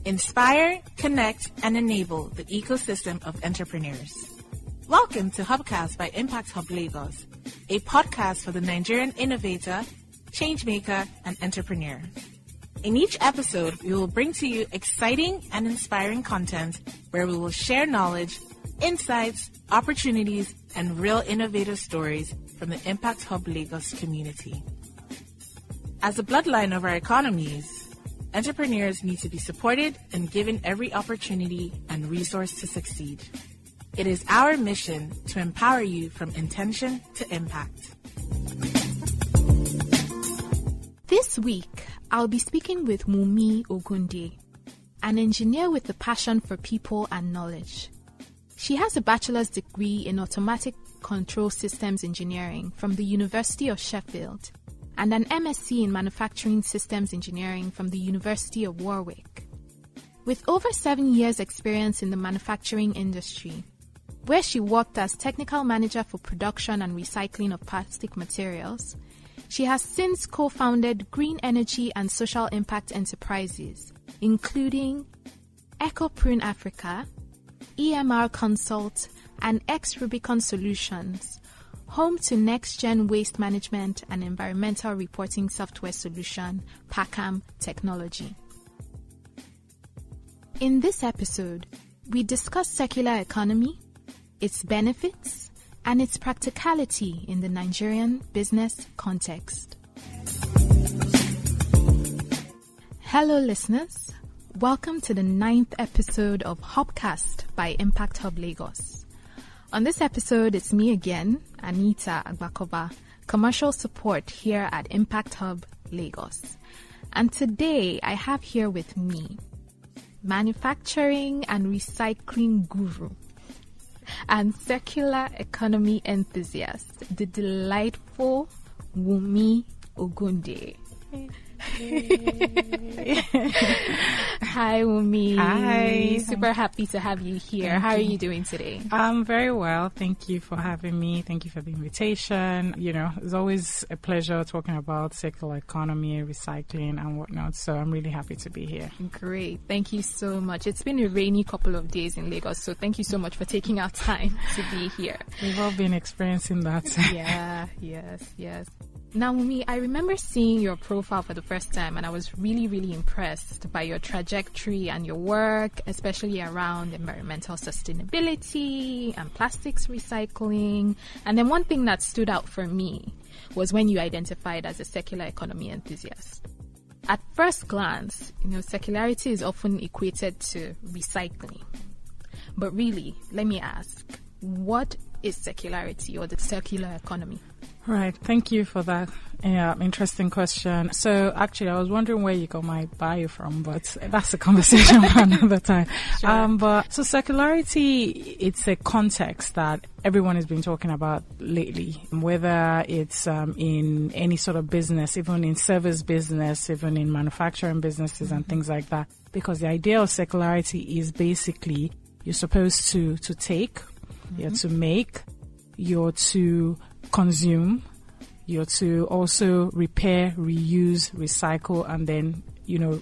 Inspire, connect, and enable the ecosystem of entrepreneurs. Welcome to Hubcast by Impact Hub Lagos, a podcast for the Nigerian innovator, changemaker, and entrepreneur. In each episode, we will bring to you exciting and inspiring content where we will share knowledge, insights, opportunities, and real innovative stories from the Impact Hub Lagos community. As the bloodline of our economies, entrepreneurs need to be supported and given every opportunity and resource to succeed. It is our mission to empower you from intention to impact. This week, I'll be speaking with Wunmi Ogunde, an engineer with a passion for people and knowledge. She has a bachelor's degree in automatic control systems engineering from the University of Sheffield and an MSc in manufacturing systems engineering from the University of Warwick. With over 7 years' experience in the manufacturing industry, where she worked as technical manager for production and recycling of plastic materials, she has since co-founded green energy and social impact enterprises, including Ecoprune Africa, EMR Consult, and Xrubicon Solutions, home to next-gen waste management and environmental reporting software solution, Pakam Technology. In this episode, we discuss circular economy, its benefits, and its practicality in the Nigerian business context. Hello listeners, welcome to the 9th episode of Hubcast by Impact Hub Lagos. On this episode, it's me again, Anita Agbakova, commercial support here at Impact Hub Lagos. And today I have here with me manufacturing and recycling guru and circular economy enthusiast, the delightful Wunmi Ogunde. Hi, Wunmi. Hi. Super happy to have you here. How are you doing today? I'm very well. Thank you for having me. Thank you for the invitation. You know, it's always a pleasure talking about circular economy, recycling and whatnot. So I'm really happy to be here. Great. Thank you so much. It's been a rainy couple of days in Lagos, so thank you so much for taking our time to be here. We've all been experiencing that. Yes. Now, Wunmi, I remember seeing your profile for the first time, and I was really impressed by your trajectory and your work, especially around environmental sustainability and plastics recycling. And then one thing that stood out for me was when you identified as a circular economy enthusiast. At first glance, circularity is often equated to recycling. But really, let me ask, what is circularity or the circular economy? Right. Thank you for that interesting question. So actually, I was wondering where you got my bio from, but that's a conversation for another time. Sure. But so circularity, it's a context that everyone has been talking about lately, whether it's in any sort of business, even in service business, even in manufacturing businesses and things like that. Because the idea of circularity is basically you're supposed to take, you're to make, you're to consume, you're to also repair, reuse, recycle, and then,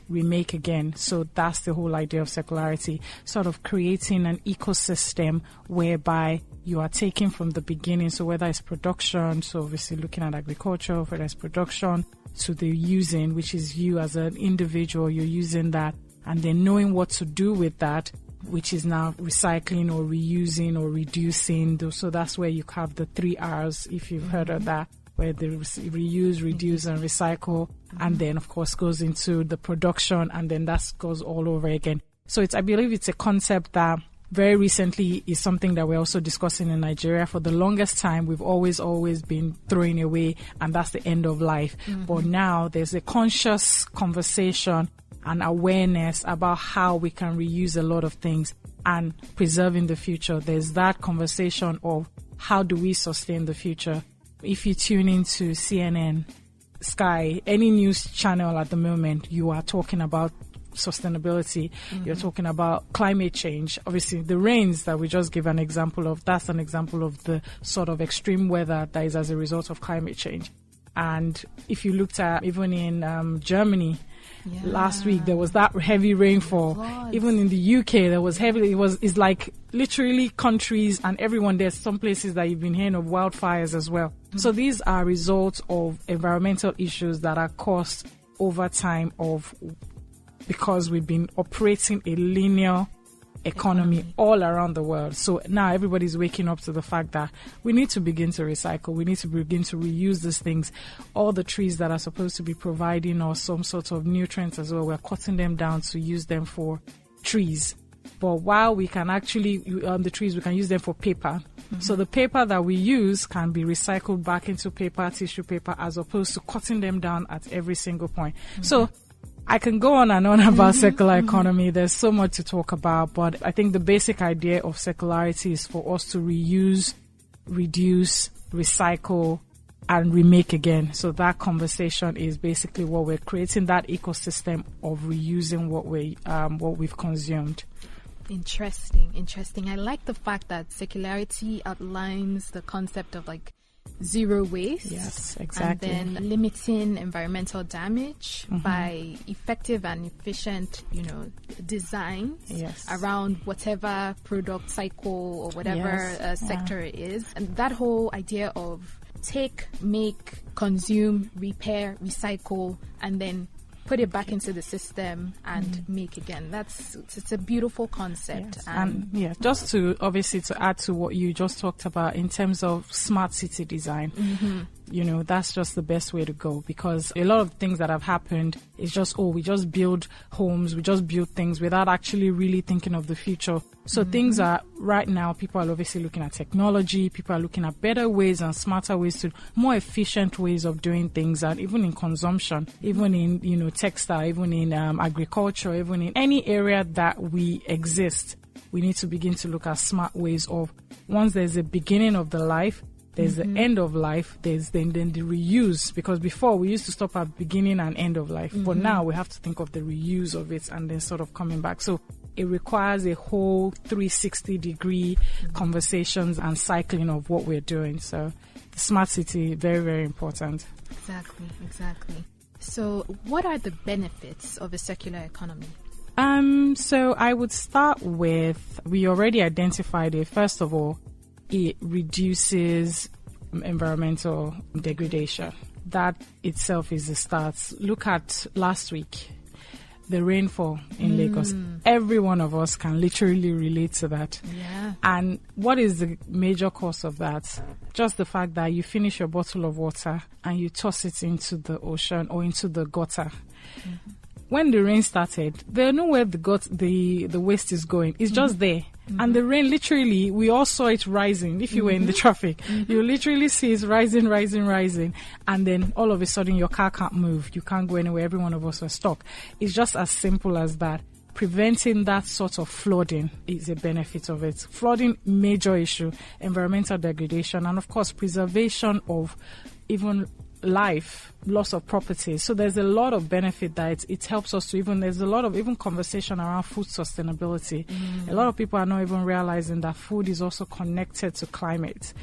remake again. So that's the whole idea of circularity, sort of creating an ecosystem whereby you are taking from the beginning. So whether it's production, so obviously looking at agriculture, whether it's production, to the using, which is you as an individual, you're using that, and then knowing what to do with that, which is now recycling or reusing or reducing. So that's where you have the 3 R's, if you've heard of that, where the reuse, reduce, and recycle. And then, of course, goes into the production, and then that goes all over again. So I believe it's a concept that very recently is something that we're also discussing in Nigeria. For the longest time, we've always been throwing away, and that's the end of life. But now there's a conscious conversation and awareness about how we can reuse a lot of things and preserve in the future. There's that conversation of how do we sustain the future. If you tune into CNN, Sky, any news channel at the moment, you are talking about sustainability. You're talking about climate change. Obviously, the rains that we just give an example of, that's an example of the sort of extreme weather that is as a result of climate change. And if you looked at even in Germany, Last week there was that heavy rainfall. Floods. Even in the UK there was heavy. It's like literally countries and everyone. There's some places that you've been hearing of wildfires as well. So these are results of environmental issues that are caused over time because we've been operating a linear economy all around the world. So now everybody's waking up to the fact that we need to begin to recycle. We need to begin to reuse these things. All the trees that are supposed to be providing us some sort of nutrients as well, we're cutting them down to use them for trees. But while we can actually, the trees, we can use them for paper. So the paper that we use can be recycled back into paper, tissue paper, as opposed to cutting them down at every single point. So I can go on and on about circular economy. There's so much to talk about, but I think the basic idea of circularity is for us to reuse, reduce, recycle, and remake again. So that conversation is basically what we're creating, that ecosystem of reusing what we've consumed. Interesting. I like the fact that circularity outlines the concept of like zero waste. Yes, exactly. And then limiting environmental damage by effective and efficient, designs around whatever product cycle or whatever sector it is. And that whole idea of take, make, consume, repair, recycle, and then put it back into the system and make again. It's a beautiful concept. Yes. And just to add to what you just talked about in terms of smart city design, that's just the best way to go, because a lot of things that have happened is just, we just build homes, we just build things without actually really thinking of the future. So things are, right now, people are obviously looking at technology, people are looking at better ways and smarter ways more efficient ways of doing things, and even in consumption, even in, textile, even in agriculture, even in any area that we exist, we need to begin to look at smart ways of, once there's a beginning of the life, there's the end of life, there's then the reuse, because before we used to stop at beginning and end of life, but now we have to think of the reuse of it and then sort of coming back. So it requires a whole 360-degree conversations and cycling of what we're doing. So the smart city, very, very important. Exactly. So what are the benefits of a circular economy? So I would start with, we already identified it. First of all, it reduces environmental degradation. That itself is the start. Look at last week, the rainfall in Lagos. Every one of us can literally relate to that. Yeah. And what is the major cause of that? Just the fact that you finish your bottle of water and you toss it into the ocean or into the gutter. When the rain started, they know where the waste is going. It's just there. And the rain, literally, we all saw it rising. If you were in the traffic, you literally see it rising. And then all of a sudden, your car can't move. You can't go anywhere. Every one of us are stuck. It's just as simple as that. Preventing that sort of flooding is a benefit of it. Flooding, major issue. Environmental degradation. And, of course, preservation of even life, loss of property. So there's a lot of benefit that it helps us to there's a lot of even conversation around food sustainability. A lot of people are not even realizing that food is also connected to climate.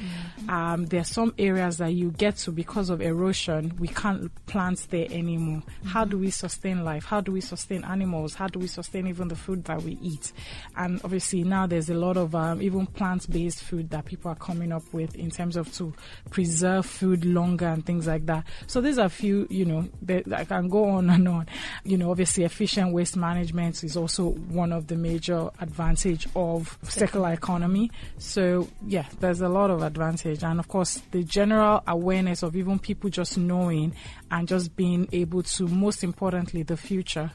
There are some areas that you get to because of erosion, we can't plant there anymore. How do we sustain life? How do we sustain animals? How do we sustain even the food that we eat? And obviously now there's a lot of even plant-based food that people are coming up with in terms of to preserve food longer and things like that. So these are few, I can go on and on. Obviously efficient waste management is also one of the major advantage of circular economy. So yeah, there's a lot of advantage. And of course, the general awareness of even people just knowing and just being able to, most importantly, the future,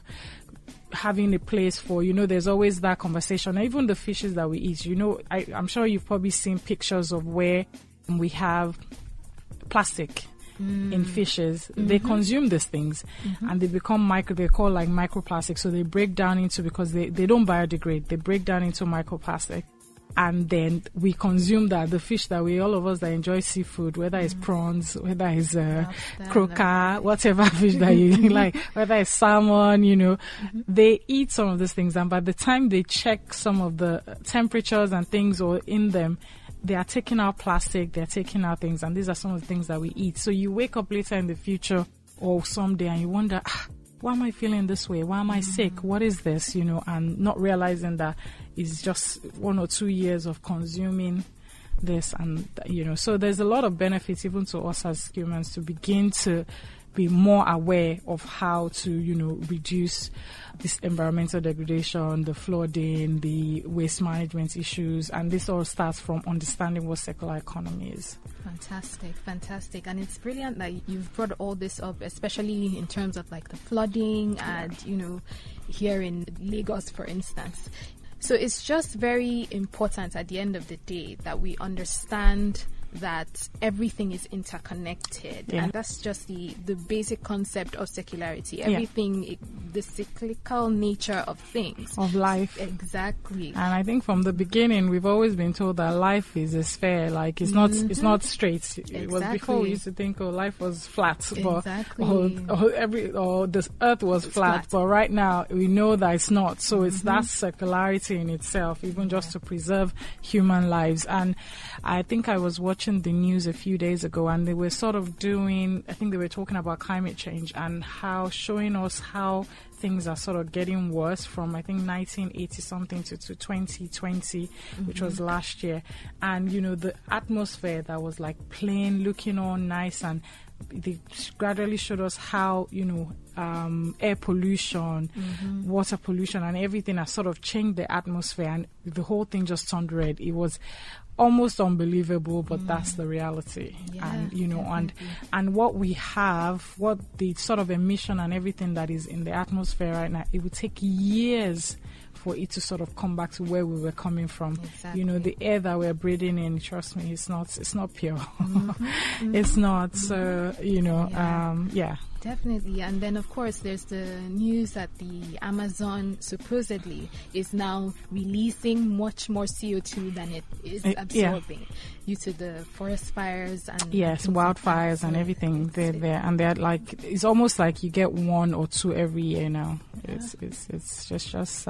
having a place for, there's always that conversation. Even the fishes that we eat, I'm sure you've probably seen pictures of where we have plastic in fishes. They consume these things and they become they're called like microplastics. So they break down into, because they don't biodegrade, they break down into microplastic. And then we consume that, the fish that all of us that enjoy seafood, whether it's prawns, whether it's croaker, whatever fish that you like, whether it's salmon, they eat some of these things. And by the time they check some of the temperatures and things or in them, they are taking out plastic, they're taking out things, and these are some of the things that we eat. So you wake up later in the future or someday and you wonder, why am I feeling this way? Why am I sick? What is this? And not realizing that it's just 1 or 2 years of consuming this, and so there's a lot of benefits even to us as humans to begin to be more aware of how to reduce this environmental degradation, the flooding, the waste management issues, and this all starts from understanding what circular economy is. Fantastic. And it's brilliant that you've brought all this up, especially in terms of like the flooding and here in Lagos, for instance. So it's just very important at the end of the day that we understand that everything is interconnected, and that's just the basic concept of circularity. Everything, the cyclical nature of things, of life. Exactly. And I think from the beginning we've always been told that life is a sphere, like it's not straight. It was before we used to think life was flat, or this earth was flat, but right now we know that it's not. So it's that circularity in itself, even just to preserve human lives. And I think I was watching the news a few days ago, and they were sort of I think they were talking about climate change and showing us how things are sort of getting worse from, I think, 1980 something to 2020, which was last year. And, the atmosphere that was like plain, looking all nice, and they gradually showed us how, air pollution, water pollution, and everything has sort of changed the atmosphere, and the whole thing just turned red. It was almost unbelievable, but that's the reality. And what we have, what the sort of emission and everything that is in the atmosphere right now, it would take years for it to sort of come back to where we were coming from. Exactly. The air that we're breathing in, trust me, it's not pure. It's not. So, Definitely. And then, of course, there's the news that the Amazon supposedly is now releasing much more CO2 than it is absorbing due to the forest fires and wildfires and everything. They're there, and they're like, it's almost like you get 1 or 2 every year now. It's just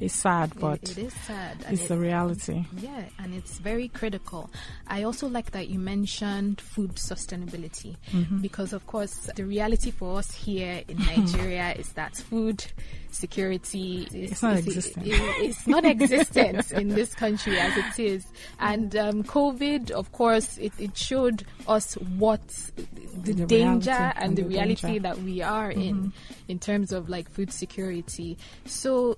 it's sad, but it is sad. It's the reality. Yeah, and it's very critical. I also like that you mentioned food sustainability, because of course the reality for us here in Nigeria is that food security is not existent in this country as it is. And COVID, of course, it showed us what the danger and the reality that we are in terms of like food security. So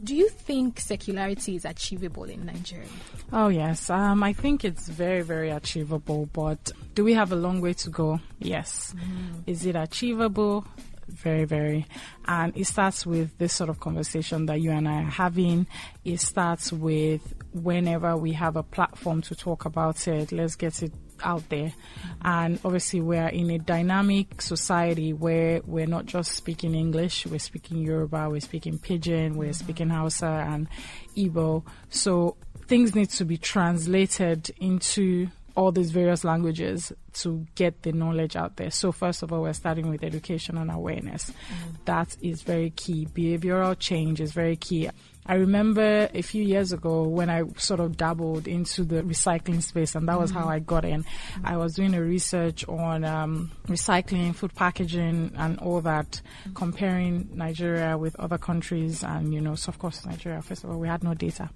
do you think circularity is achievable in Nigeria? Oh yes, I think it's very, very achievable, but do we have a long way to go? Yes. Is it achievable? Very, very. And it starts with this sort of conversation that you and I are having. It starts with whenever we have a platform to talk about it, let's get it out there. And obviously we're in a dynamic society where we're not just speaking English, we're speaking Yoruba, we're speaking Pidgin, we're speaking Hausa and Igbo. So things need to be translated into all these various languages to get the knowledge out there. So first of all, we're starting with education and awareness. That is very key. Behavioral change is very key. I remember a few years ago when I sort of dabbled into the recycling space, and that was how I got in. I was doing a research on recycling, food packaging, and all that, comparing Nigeria with other countries. And, so of course, Nigeria, first of all, we had no data.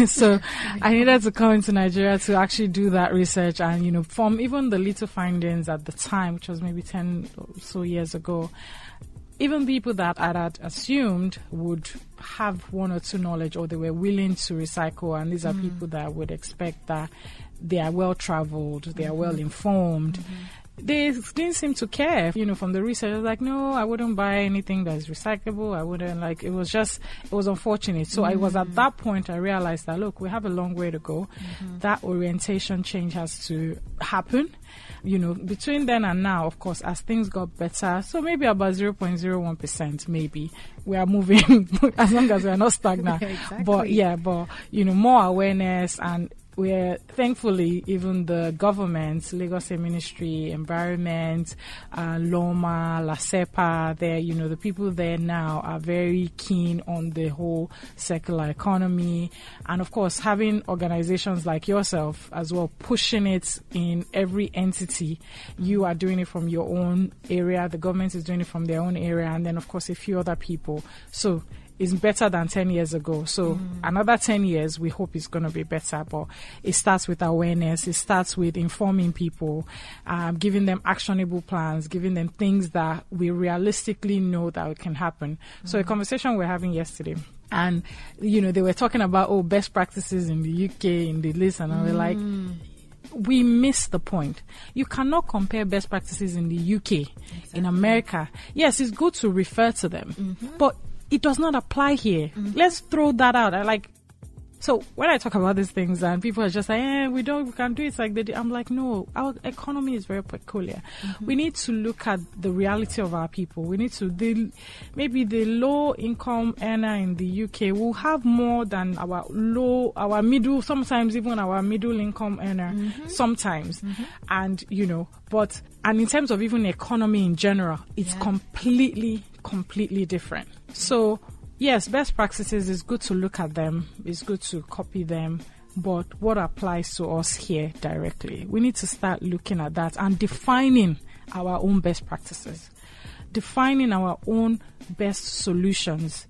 So I needed to come into Nigeria to actually do that research, and, from even the little findings at the time, which was maybe 10 or so years ago, even people that I had assumed would have 1 or 2 knowledge, or they were willing to recycle, and these are people that I would expect that they are well traveled, they are well informed. They didn't seem to care, from the research. I was like, no, I wouldn't buy anything that's recyclable. I wouldn't, it was unfortunate. So I was at that point, I realized that, look, we have a long way to go. That orientation change has to happen. Between then and now, of course, as things got better, so maybe about 0.01%, maybe we are moving as long as we are not stagnant. Exactly. But more awareness, and where thankfully even the government, Lagos State Ministry, Environment, Loma, LASEPA, the people there now are very keen on the whole circular economy. And of course, having organizations like yourself as well, pushing it in every entity. You are doing it from your own area, the government is doing it from their own area, and then of course a few other people. So it's better than 10 years ago. So another 10 years, we hope it's going to be better. But it starts with awareness. It starts with informing people, giving them actionable plans, giving them things that we realistically know that can happen. So a conversation we're having yesterday, and, they were talking about, best practices in the UK, in the list, and I was like, we miss the point. You cannot compare best practices in the UK, in America. Yes, it's good to refer to them, but it does not apply here. Let's throw that out. So when I talk about these things and people are just like, we can do it like they do. I'm like, no, our economy is very peculiar. We need to look at the reality of our people. We need to, maybe the low income earner in the UK will have more than our middle, sometimes even our middle income earner, sometimes. And, and in terms of even the economy in general, it's completely different. So, yes, best practices, is good to look at them, it's good to copy them, but what applies to us here directly? We need to start looking at that and defining our own best practices, defining our own best solutions.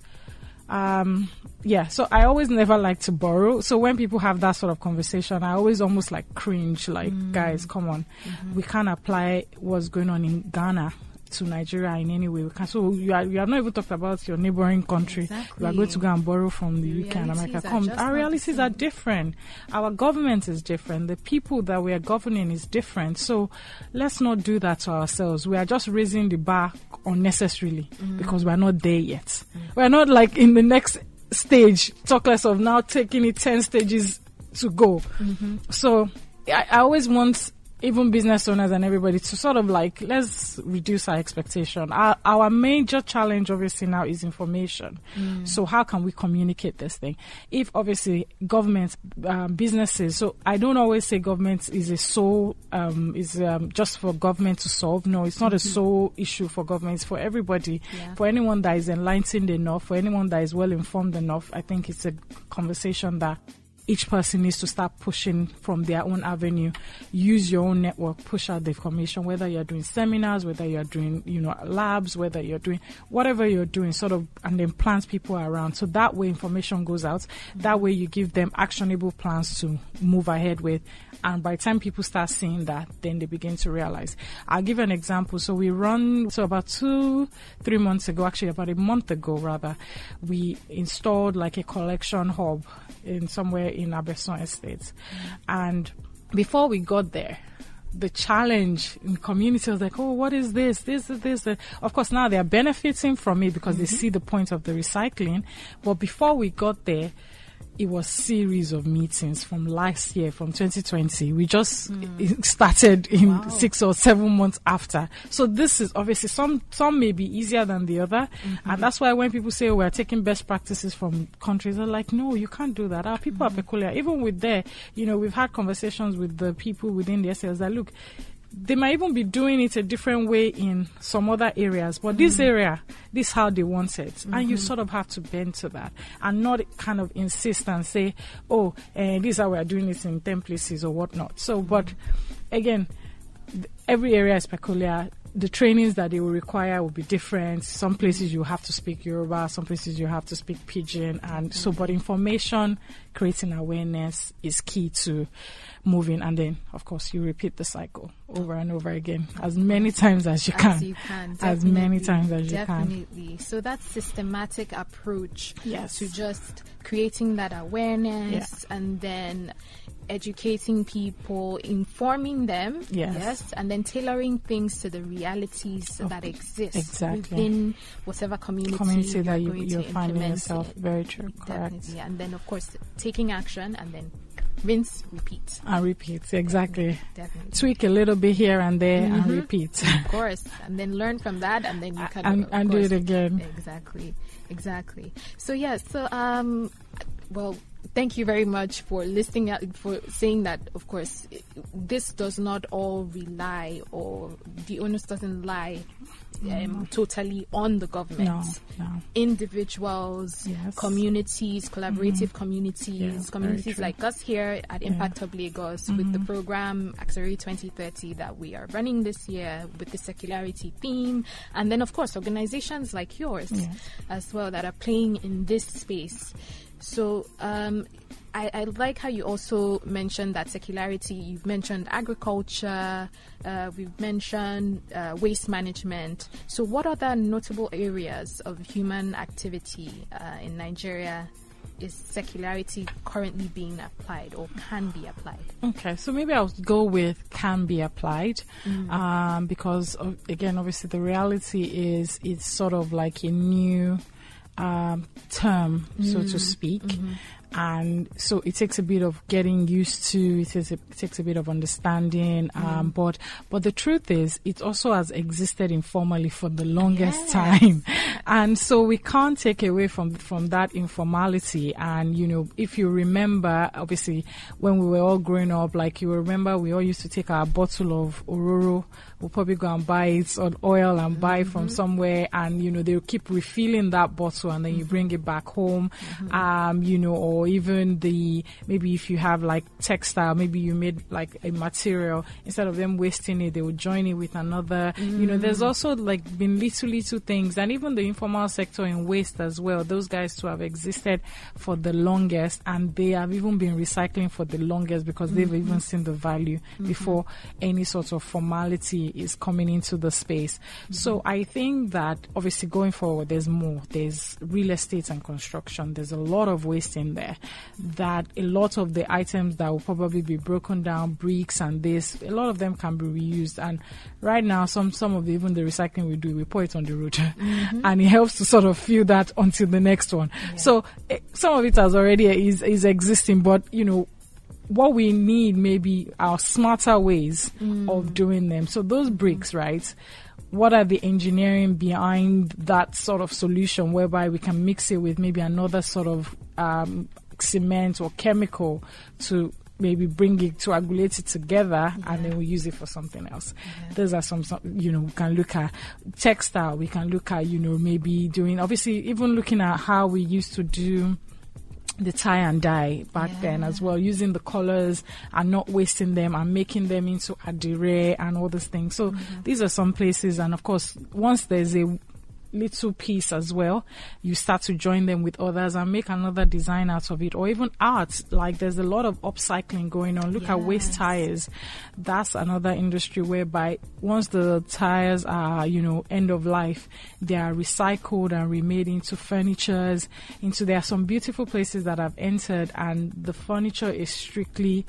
So I always never like to borrow. So when people have that sort of conversation, I always almost like cringe, guys, come on. We can't apply what's going on in Ghana to Nigeria in any way. So you have not even talked about your neighboring country. You are going to go and borrow from the UK and America. Our realities are different. Our government is different. The people that we are governing is different. So let's not do that to ourselves. We are just raising the bar unnecessarily because we are not there yet. We are not like in the next stage, talk less of now taking it 10 stages to go. So I always want even business owners and everybody to sort of let's reduce our expectation. Our major challenge obviously now is information. So how can we communicate this thing? If obviously governments, businesses, so I don't always say government is just for government to solve. No, it's not a sole issue for government. It's for everybody. For anyone that is enlightened enough, for anyone that is well informed enough, I think it's a conversation that each person needs to start pushing from their own avenue. Use your own network, push out the information, whether you're doing seminars, whether you're doing, labs, whether you're doing whatever you're doing, and then plant people around. So that way information goes out. That way you give them actionable plans to move ahead with. And by the time people start seeing that, then they begin to realize. I'll give an example. So about 2-3 months ago, actually about a month ago rather, we installed a collection hub in somewhere in Abeson Estates. And before we got there, the challenge in the community was like, what is this? This. Of course, now they are benefiting from it because they see the point of the recycling. But before we got there, it was series of meetings from last year, from 2020. We just started in 6 or 7 months after. So this is obviously some may be easier than the other. And that's why when people say we're taking best practices from countries, they're like, no, you can't do that. Our people are peculiar. Even with we've had conversations with the people within the SLs that look, they might even be doing it a different way in some other areas, but this area, this is how they want it. And you sort of have to bend to that and not kind of insist and say, this is how we're doing it in 10 places or whatnot. So, but again, every area is peculiar. The trainings that they will require will be different. Some places you have to speak Yoruba, some places you have to speak Pidgin. And so, but information, creating awareness is key to moving. And then, of course, you repeat the cycle over and over again, as many times as you can. As many times as you can. Definitely. So that systematic approach to just creating that awareness and then educating people, informing them, and then tailoring things to the realities that exist within whatever community that you're finding yourself. Very true, correct. Definitely. And then, of course, taking action and then rinse, repeat. And repeat, exactly. Definitely. Tweak a little bit here and there and repeat. Of course. And then learn from that and then you can do it again. Exactly. So, thank you very much for listening, for saying that, of course, this does not all rely, or the onus doesn't lie totally on the government. No. Individuals, communities, collaborative communities like us here at Impact Hub Lagos with the program Xrubicon 2030 that we are running this year with the circularity theme, and then of course organizations like yours as well that are playing in this space. So I like how you also mentioned that circularity. You've mentioned agriculture, we've mentioned waste management. So what other notable areas of human activity in Nigeria is circularity currently being applied or can be applied? Okay, so maybe I'll go with can be applied, because again, obviously the reality is it's sort of like a new term, so to speak. And so it takes a bit of getting used to, it takes a bit of understanding, but the truth is it also has existed informally for the longest time. And so we can't take away from that informality. And, you know, if you remember, obviously, when we were all growing up, like you remember, we all used to take our bottle of Ororo. We'll probably go and buy it on oil and buy from somewhere, and, you know, they'll keep refilling that bottle, and then you bring it back home, you know, or even maybe if you have like textile, maybe you made like a material, instead of them wasting it, they would join it with another. You know, there's also like been little things, and even the informal sector in waste as well. Those guys too have existed for the longest, and they have even been recycling for the longest because they've even seen the value before any sort of formality is coming into the space. So I think that obviously going forward, there's more. There's real estate and construction. There's a lot of waste in there, that a lot of the items that will probably be broken down, bricks and this, a lot of them can be reused. And right now, some of even the recycling we do, we pour it on the road and it helps to sort of fill that until the next one. So some of it has already is existing, but you know, what we need maybe are smarter ways of doing them. So those bricks, right? What are the engineering behind that sort of solution whereby we can mix it with maybe another sort of cement or chemical to maybe bring it, to aggregate it together, and then we use it for something else. Those are some, you know, we can look at textile, we can look at, you know, maybe doing, obviously even looking at how we used to do the tie and dye back then as well, using the colors and not wasting them and making them into adire and all these things. So these are some places, and of course once there's a little piece as well, you start to join them with others and make another design out of it, or even art. Like there's a lot of upcycling going on. Look at waste tires. That's another industry whereby once the tires are, you know, end of life, they are recycled and remade into furnitures. There are some beautiful places that I've entered, and the furniture is strictly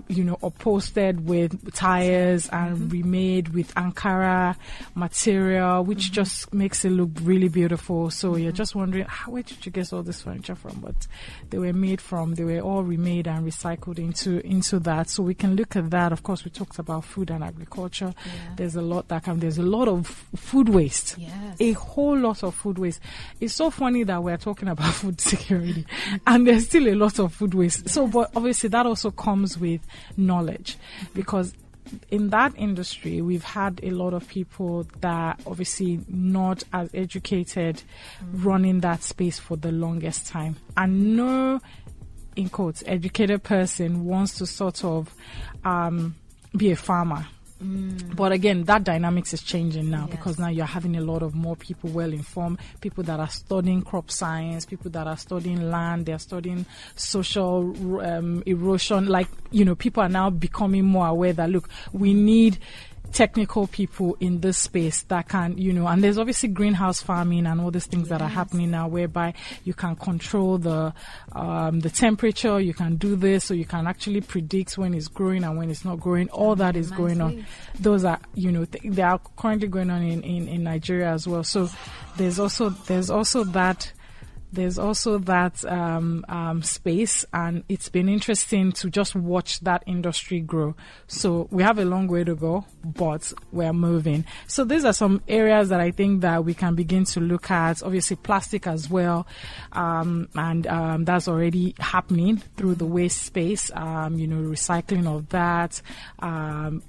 you know, upholstered with tires and remade with Ankara material, which just makes it look really beautiful. So you're just wondering, where did you get all this furniture from? But they were all remade and recycled into that. So we can look at that. Of course, we talked about food and agriculture. There's a lot there's a lot of food waste. A whole lot of food waste. It's so funny that we're talking about food security and there's still a lot of food waste. So, but obviously that also comes with knowledge, because in that industry we've had a lot of people that obviously not as educated running that space for the longest time, and no, in quotes, educated person wants to sort of be a farmer. But again, that dynamics is changing now, because now you're having a lot of more people well-informed, people that are studying crop science, people that are studying land, they're studying social erosion. Like, you know, people are now becoming more aware that, look, we need technical people in this space that can, you know, and there's obviously greenhouse farming and all these things that are happening now, whereby you can control the temperature, you can do this, so you can actually predict when it's growing and when it's not growing. All that is going on. Those are, you know, they are currently going on in Nigeria as well. So there's also that there's also that space, and it's been interesting to just watch that industry grow. So we have a long way to go, but we're moving. So these are some areas that I think that we can begin to look at. Obviously plastic as well, and that's already happening through the waste space, recycling of that,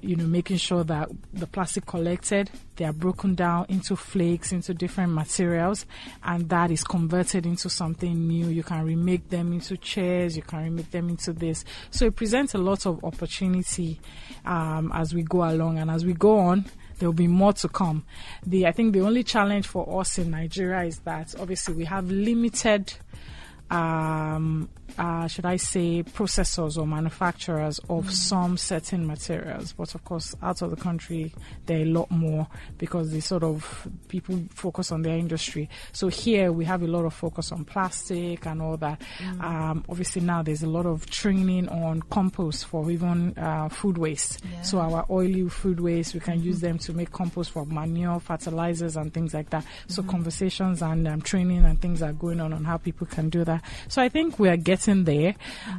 making sure that the plastic collected, they are broken down into flakes, into different materials, and that is converted into something new. You can remake them into chairs, you can remake them into this. So it presents a lot of opportunity as we go along, and as we go on, there will be more to come. I think the only challenge for us in Nigeria is that obviously we have limited should I say, processors or manufacturers of some certain materials. But of course, out of the country, there are a lot more because people focus on their industry. So here we have a lot of focus on plastic and all that. Obviously now there's a lot of training on compost for even food waste. Yeah. So our oily food waste, we can use them to make compost for manure, fertilizers and things like that. So conversations and training and things are going on how people can do that. So I think we are getting there.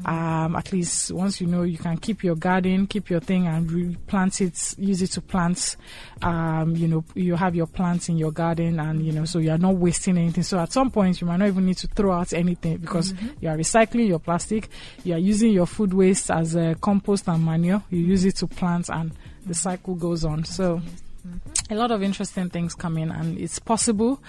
At least once you can keep your garden, keep your thing and replant it, use it to plant. You have your plants in your garden and, so you are not wasting anything. So at some point you might not even need to throw out anything because you are recycling your plastic. You are using your food waste as a compost and manure. You use it to plant and the cycle goes on. So a lot of interesting things coming, and it's possible.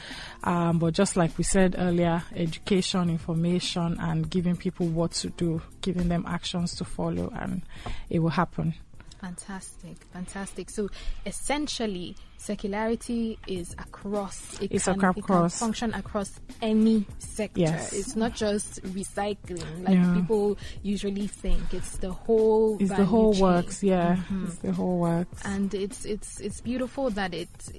But just like we said earlier, education, information, and giving people what to do, giving them actions to follow, and it will happen. Fantastic. So essentially, circularity is across. It can function across any sector. Yes. It's not just recycling like people usually think. It's the whole. It's the whole chain. Works. Yeah, it's the whole works. And it's beautiful that it's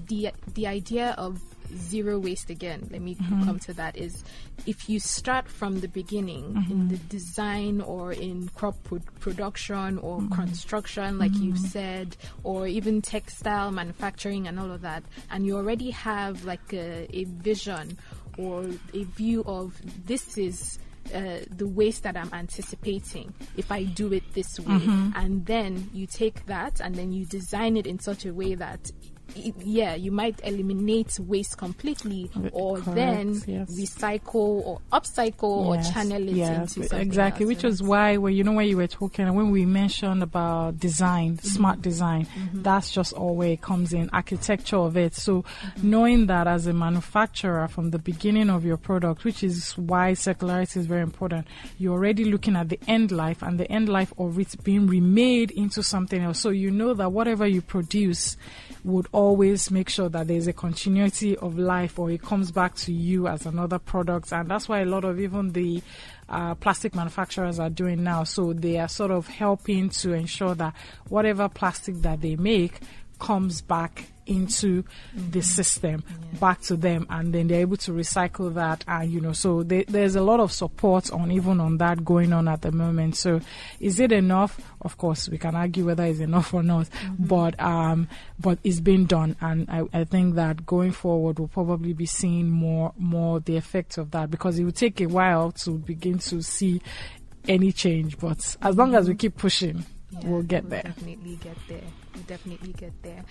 the idea of zero waste again. Let me come to that. Is if you start from the beginning in the design or in crop production or construction, like you said, or even textile manufacturing and all of that, and you already have like a vision or a view of this is the waste that I'm anticipating if I do it this way, and then you take that and then you design it in such a way that you might eliminate waste completely, or then recycle or upcycle or channel it into something exactly else. Which is why when you were talking and when we mentioned about design, smart design, that's just all where it comes in, architecture of it. So knowing that as a manufacturer from the beginning of your product, which is why circularity is very important, you're already looking at the end life and the end life of it being remade into something else. So you know that whatever you produce would always make sure that there's a continuity of life, or it comes back to you as another product. And that's why a lot of even the plastic manufacturers are doing now. So they are sort of helping to ensure that whatever plastic that they make comes back into the system, back to them, and then they're able to recycle that. And so there's a lot of support on that going on at the moment. So is it enough? Of course we can argue whether it's enough or not, but it's been done, and I think that going forward we'll probably be seeing more the effects of that, because it will take a while to begin to see any change, but as long as we keep pushing, we'll get there. Definitely get there.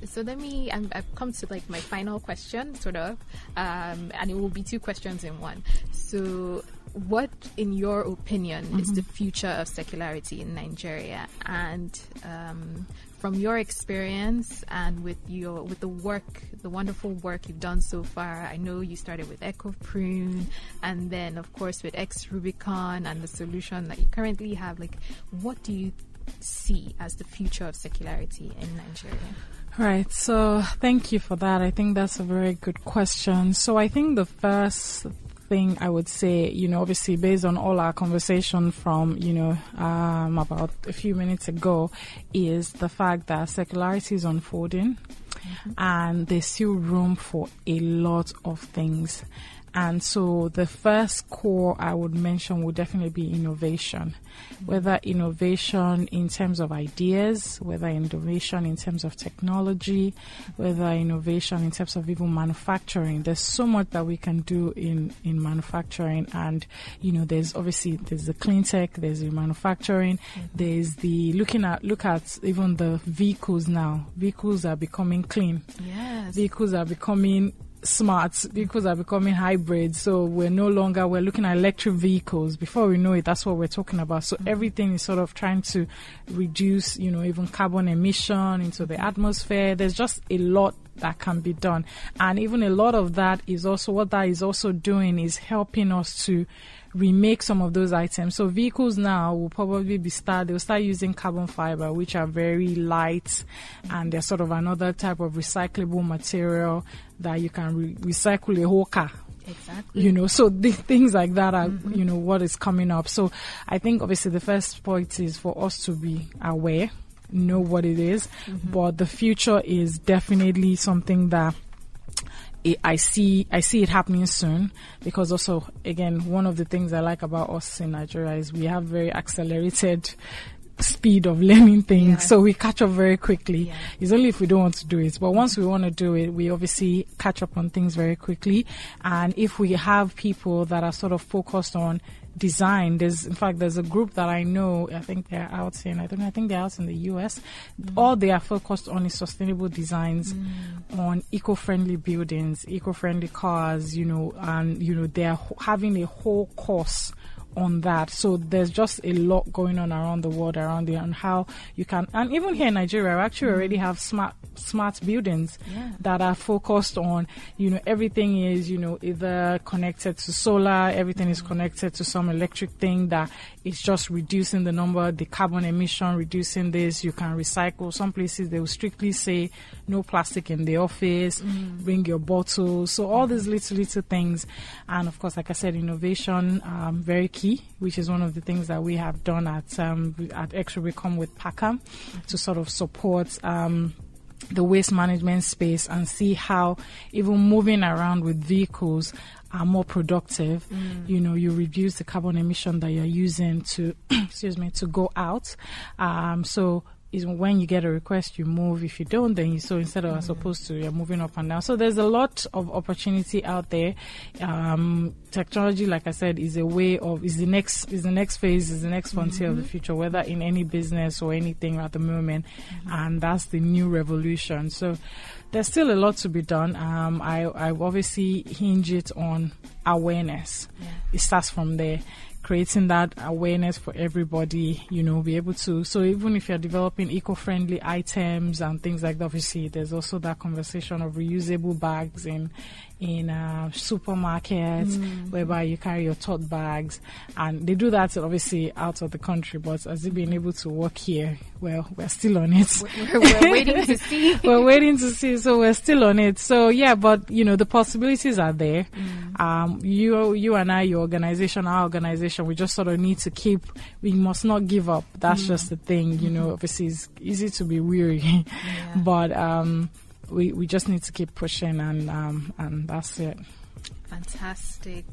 So let me, I've come to like my final question, sort of, and it will be two questions in one. So what, in your opinion, is the future of circularity in Nigeria? And from your experience and with the work, the wonderful work you've done so far, I know you started with Ecoprune and then of course with Xrubicon and the solution that you currently have, like what do you see as the future of circularity in Nigeria? Right. So thank you for that. I think that's a very good question. So I think the first thing I would say, obviously based on all our conversation from, about a few minutes ago, is the fact that circularity is unfolding and there's still room for a lot of things. And so the first core I would mention would definitely be innovation, whether innovation in terms of ideas, whether innovation in terms of technology, whether innovation in terms of even manufacturing. There's so much that we can do in manufacturing. And, there's the clean tech, there's the manufacturing, there's the look at even the vehicles now. Vehicles are becoming clean. Yes. Vehicles are becoming smart. Vehicles are becoming hybrid. So we're looking at electric vehicles. Before we know it, that's what we're talking about. So everything is sort of trying to reduce, even carbon emission into the atmosphere. There's just a lot that can be done. And even a lot of that is also, what that is also doing is helping us to remake some of those items. So vehicles now will probably they'll start using carbon fiber, which are very light, and they're sort of another type of recyclable material that you can recycle a whole car. Exactly. So the things like that are, what is coming up. So I think obviously the first point is for us to be aware, know what it is, but the future is definitely something that I see it happening soon, because also, again, one of the things I like about us in Nigeria is we have very accelerated speed of learning things, so we catch up very quickly. It's only if we don't want to do it, but once we want to do it, we obviously catch up on things very quickly. And if we have people that are sort of focused on design, there's a group that I know, I think they're out in the US. All they are focused on is sustainable designs, on eco-friendly buildings, eco-friendly cars, and they're having a whole course on that. So there's just a lot going on around the world on how you can, and even here in Nigeria, we actually already have smart buildings that are focused on, everything is, either connected to solar, everything is connected to some electric thing that is just reducing the carbon emission, reducing this. You can recycle. Some places they will strictly say no plastic in the office, bring your bottles. So all these little things. And of course, like I said, innovation, very key, which is one of the things that we have done at Xrubicon with Pakam to sort of support the waste management space and see how even moving around with vehicles are more productive. You reduce the carbon emission that you're using to to go out. So is when you get a request, you move. If you don't, then instead of as opposed to you're moving up and down. So there's a lot of opportunity out there. Technology, like I said, is the next phase, is the next frontier of the future, whether in any business or anything at the moment, and that's the new revolution. So there's still a lot to be done. I obviously hinge it on awareness. It starts from there. Creating that awareness for everybody, be able to. So even if you're developing eco-friendly items and things like that, obviously there's also that conversation of reusable bags in supermarkets, whereby you carry your tote bags, and they do that obviously out of the country. But as it being able to work here, well, we're still on it. We're waiting to see. We're waiting to see. So we're still on it. So yeah, but the possibilities are there. You and I, your organization, our organization, we just sort of need to we must not give up. That's just the thing. Obviously it's easy to be weary, but we just need to keep pushing, and that's it. Fantastic.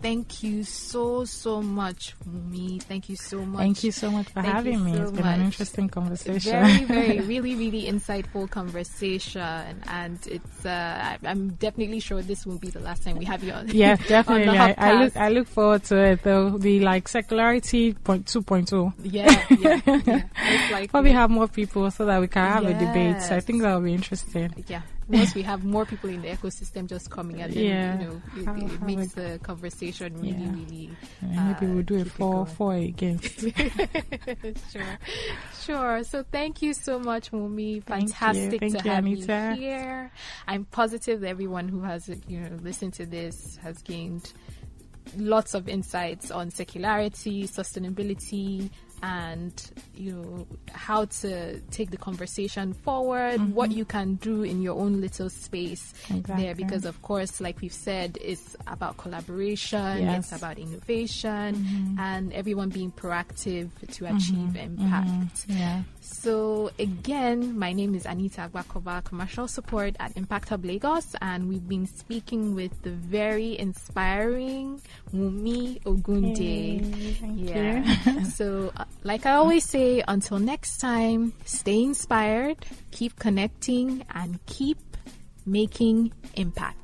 Thank you so much, Wunmi. Thank you so much. Thank you so much for having me. It's been an interesting conversation. Very, very, really, really insightful conversation, and it's. I'm definitely sure this won't be the last time we have you on. Yeah, definitely. I look forward to it. There'll be like Circularity 2.0. Yeah. It's like probably have more people so that we can have a debate. So I think that will be interesting. Yeah. Once we have more people in the ecosystem just coming in, it makes the conversation really maybe we'll do it for again. Sure. So thank you so much, Wunmi. Fantastic to have you here. I'm positive that everyone who has listened to this has gained lots of insights on circularity, sustainability, and how to take the conversation forward, what you can do in your own little space there, because of course, like we've said, it's about collaboration, it's about innovation, and everyone being proactive to achieve impact. So again, my name is Anita Agbakova, Commercial Support at Impact Hub Lagos, and we've been speaking with the very inspiring Wunmi Ogunde. Thank you. So like I always say, until next time, stay inspired, keep connecting, and keep making impact.